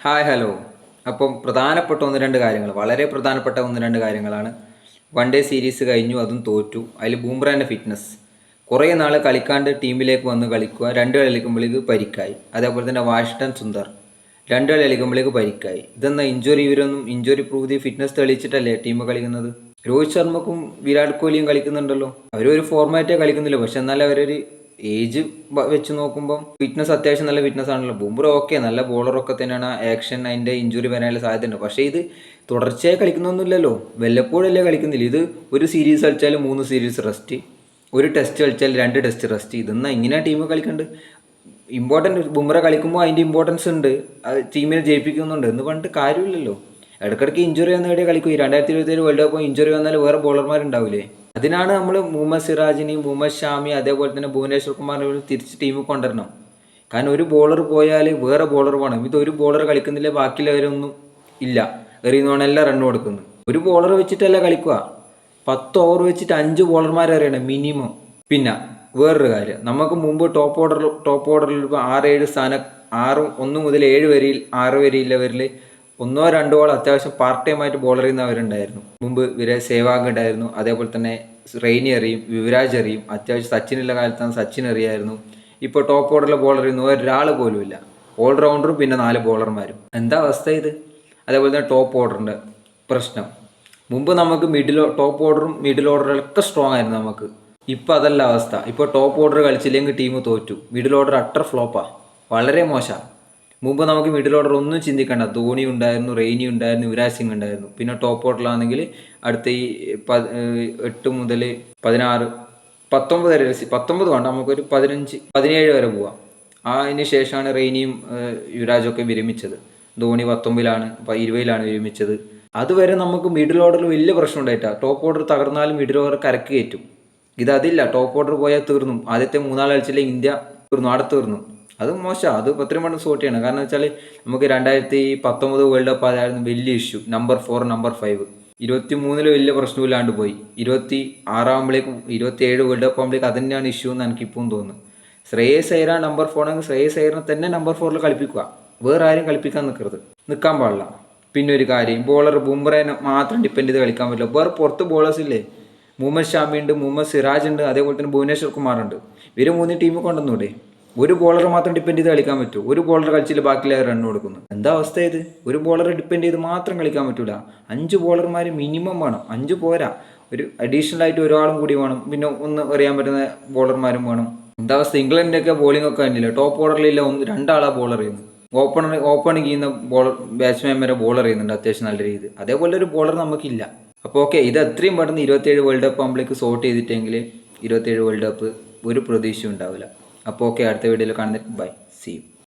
Hi hello. അപ്പം പ്രധാനപ്പെട്ട ഒന്ന് രണ്ട് കാര്യങ്ങൾ, വളരെ പ്രധാനപ്പെട്ട ഒന്ന് രണ്ട് കാര്യങ്ങളാണ്. വൺ ഡേ സീരീസ് കഴിഞ്ഞു, അതും തോറ്റു. അതിൽ ബൂംറയുടെ ഫിറ്റ്നസ് കുറേ നാൾ കളിക്കാണ്ട് ടീമിലേക്ക് വന്ന് കളിക്കുക, രണ്ട് കളി കളിക്കുമ്പോഴേക്ക് പരിക്കായി. അതേപോലെ തന്നെ വാഷിംഗ്ടൺ സുന്ദർ രണ്ട് കളി കളിക്കുമ്പോഴേക്ക് പരിക്കായി. ഇതെന്നാ ഇഞ്ചുറി, ഇവരൊന്നും ഇഞ്ചുറി പ്രൂവ് ചെയ്ത് ഫിറ്റ്നസ് തെളിയിച്ചിട്ടല്ലേ ടീം കളിക്കുന്നത്. രോഹിത് ശർമ്മക്കും വിരാട് കോഹ്ലിയും കളിക്കുന്നുണ്ടല്ലോ. അവരൊരു ഫോർമാറ്റേ കളിക്കുന്നില്ല, പക്ഷെ എന്നാലും അവരൊരു ഏജ് വെച്ച് നോക്കുമ്പം ഫിറ്റ്നസ് അത്യാവശ്യം നല്ല ഫിറ്റ്നസ് ആണല്ലോ. ബൂംറ ഓക്കെ, നല്ല ബോളറൊക്കെ തന്നെയാണ്. ആക്ഷൻ അതിൻ്റെ ഇഞ്ചുറി വരാനുള്ള സാധ്യതയുണ്ട്. പക്ഷേ ഇത് തുടർച്ചയായി കളിക്കുന്നൊന്നുമില്ലല്ലോ, വല്ലപ്പോഴല്ലേ കളിക്കുന്നില്ല. ഇത് ഒരു സീരീസ് കളിച്ചാൽ 3 സീരീസ് റെസ്റ്റ്, ഒരു ടെസ്റ്റ് കളിച്ചാൽ 2 ടെസ്റ്റ് റെസ്റ്റ്. ഇതെന്നാ ഇങ്ങനെ ടീം കളിക്കുന്നുണ്ട്. ഇമ്പോർട്ടൻറ്റ് ബുംറ കളിക്കുമ്പോൾ അതിൻ്റെ ഇമ്പോർട്ടൻസ് ഉണ്ട്, അത് ടീമിനെ ജയിപ്പിക്കുന്നുണ്ട് എന്ന് പറഞ്ഞിട്ട് കാര്യമില്ലല്ലോ. ഇടയ്ക്കിടയ്ക്ക് ഇഞ്ചുറി വന്ന എവിടെ കളിക്കും. ഈ 2027 വേൾഡ് കപ്പ് ഇഞ്ചുറി വന്നാൽ വേറെ ബോളർമാരുണ്ടാവില്ലേ. അതിനാണ് നമ്മൾ മുഹമ്മദ് സിറാജിനെയും മുഹമ്മദ് ഷാമി അതേപോലെ തന്നെ ഭുവനേശ്വർ കുമാറിനെ തിരിച്ച് ടീമിൽ കൊണ്ടുവരണം. കാരണം ഒരു ബോളർ പോയാൽ വേറെ ബോളർ വേണം. ഇതൊരു ബോളർ കളിക്കുന്നില്ല, ബാക്കിയുള്ളവരൊന്നും ഇല്ല, എറിയുന്നവണെല്ലാം റണ്ണ് കൊടുക്കുന്നു. ഒരു ബോളർ വെച്ചിട്ടല്ല കളിക്കുക, 10 ഓവർ വെച്ചിട്ട് 5 ബോളർമാർ എറിയണം മിനിമം. പിന്നെ വേറൊരു കാര്യം, നമുക്ക് മുമ്പ് ടോപ്പ് ഓർഡറിൽ ഇപ്പോൾ 6-7 സ്ഥാനം, 1 മുതൽ 7 വരെയിൽ 6 വരെയുള്ളവരിൽ ഒന്നോ രണ്ടോ അത്യാവശ്യം പാർട്ട് ടൈം ആയിട്ട് ബോളർ ചെയ്യുന്നവരുണ്ടായിരുന്നു. മുമ്പ് സേവാഗ് ഉണ്ടായിരുന്നു, അതേപോലെ തന്നെ റെയ്നി എറിയും, യുവരാജ് എറിയും, അത്യാവശ്യം സച്ചിനുള്ള കാലത്താണ് സച്ചിൻ എറിയായിരുന്നു. ഇപ്പോൾ ടോപ്പ് ഓർഡറിലെ ബോളർ ചെയ്യുന്ന ഒരാൾ പോലും ഇല്ല. ഓൾറൗണ്ടറും പിന്നെ 4 ബോളർമാരും. എന്താ അവസ്ഥ ഇത്? അതേപോലെ തന്നെ ടോപ്പ് ഓർഡറിൻ്റെ പ്രശ്നം. മുമ്പ് നമുക്ക് ടോപ്പ് ഓർഡറും മിഡിൽ ഓർഡറൊക്കെ സ്ട്രോങ് ആയിരുന്നു നമുക്ക്. ഇപ്പോൾ അതല്ല അവസ്ഥ. ഇപ്പോൾ ടോപ്പ് ഓർഡർ കളിച്ചില്ലെങ്കിൽ ടീം തോറ്റു. മിഡിൽ ഓർഡർ അട്ടർ ഫ്ലോപ്പാണ്, വളരെ മോശമാണ്. മുമ്പ് നമുക്ക് മിഡിൽ ഓർഡർ ഒന്നും ചിന്തിക്കണ്ട. ധോണി ഉണ്ടായിരുന്നു, റെയ്നി ഉണ്ടായിരുന്നു, യുവരാജ് സിംഗ് ഉണ്ടായിരുന്നു. പിന്നെ ടോപ്പ് ഓർഡറിലാണെങ്കിൽ അടുത്ത ഈ 8 മുതൽ 16, 19 വരെ, 19 വേണ്ട, നമുക്കൊരു 15, 17 വരെ പോവാം. അതിന് ശേഷമാണ് റെയ്നിയും യുവരാജൊക്കെ വിരമിച്ചത്. ധോണി 19ലാണ്, 20ലാണ് വിരമിച്ചത്. അതുവരെ നമുക്ക് മിഡിൽ ഓർഡറിൽ വലിയ പ്രശ്നം ഉണ്ടായിട്ടാ. ടോപ്പ് ഓർഡർ തകർന്നാലും മിഡിൽ ഓർഡർ കരക്ക് കയറ്റും. ഇതതില്ല, ടോപ്പ് ഓർഡർ പോയാൽ തീർന്നു. ആദ്യത്തെ 3 കളിച്ചില്ലേ ഇന്ത്യ തീർന്നു, അവിടെ തീർന്നു. അത് മോശമാണ്, അത് എത്രയും പെട്ടെന്ന് സോർട്ട് ചെയ്യണം. കാരണം വെച്ചാൽ നമുക്ക് 2019 വേൾഡ് കപ്പ് അതായിരുന്നു വലിയ ഇഷ്യൂ. നമ്പർ 4, നമ്പർ 5, 23 വലിയ പ്രശ്നമില്ലാണ്ട് പോയി. 26 27 വേൾഡ് കപ്പ് ആകുമ്പോഴേക്കും അതന്നെയാണ് ഇഷ്യൂ എന്ന് എനിക്കിപ്പം തോന്നുന്നു. ശ്രേയസ് അയ്യർ നമ്പർ 4 ആണെങ്കിൽ ശ്രേയസ് അയ്യറിനെ തന്നെ നമ്പർ 4 കളിപ്പിക്കുക, വേറെ ആരും കളിപ്പിക്കാൻ നിൽക്കാൻ പാടില്ല. പിന്നെ ഒരു കാര്യം, ബോളർ ബുംറേനെ മാത്രം ഡിപ്പെൻഡ് ചെയ്ത് കളിക്കാൻ പറ്റില്ല. വേറെ പുറത്ത് ബോളേഴ്സ് ഇല്ലേ? മുഹമ്മദ് ഷാമി ഉണ്ട്, മുഹമ്മദ് സിറാജ് ഉണ്ട്, അതേപോലെ തന്നെ ഭുവനേശ്വർ കുമാറുണ്ട്. ഇവർ 3 ടീമിൽ കൊണ്ടുവന്നൂടെ? ഒരു ബോളർ മാത്രം ഡിപ്പെൻഡ് ചെയ്ത് കളിക്കാൻ പറ്റൂ? ഒരു ബോളർ കളിച്ചിട്ട് ബാക്കിയുള്ള റണ്ണ് കൊടുക്കുന്നു. എന്താ അവസ്ഥ ഇത്? ഒരു ബോളറെ ഡിപ്പെൻഡ് ചെയ്ത് മാത്രം കളിക്കാൻ പറ്റൂല. 5 ബോളർമാർ മിനിമം വേണം. 5 പോരാ, ഒരു അഡീഷണൽ ആയിട്ട് ഒരാളും കൂടി വേണം. പിന്നെ ഒന്ന് എറിയാൻ പറ്റുന്ന ബോളർമാരും വേണം. എന്താ അവസ്ഥ? ഇംഗ്ലണ്ടിൻ്റെയൊക്കെ ബോളിംഗ് ഒക്കെ കണ്ടില്ല, ടോപ്പ് ഓർഡറിലില്ല, 2 ബോളർ ചെയ്യുന്നു. ഓപ്പണിങ് ചെയ്യുന്ന ബാറ്റ്സ്മാൻ വരെ ബോളർ ചെയ്യുന്നുണ്ട് അത്യാവശ്യം നല്ല രീതിയിൽ. അതേപോലെ ഒരു ബോളർ നമുക്കില്ല. അപ്പോൾ ഓക്കെ, ഇത് എത്രയും പെട്ടെന്ന് 27 വേൾഡ് കപ്പ് ആകുമ്പോഴേക്ക് സോർട്ട് ചെയ്തിട്ടെങ്കിൽ 27 വേൾഡ് കപ്പ് ഒരു പ്രതീക്ഷയും ഉണ്ടാവില്ല. അപ്പോൾ ഓക്കെ, അടുത്ത വീഡിയോയിൽ കാണുന്നത്. Bye, see U.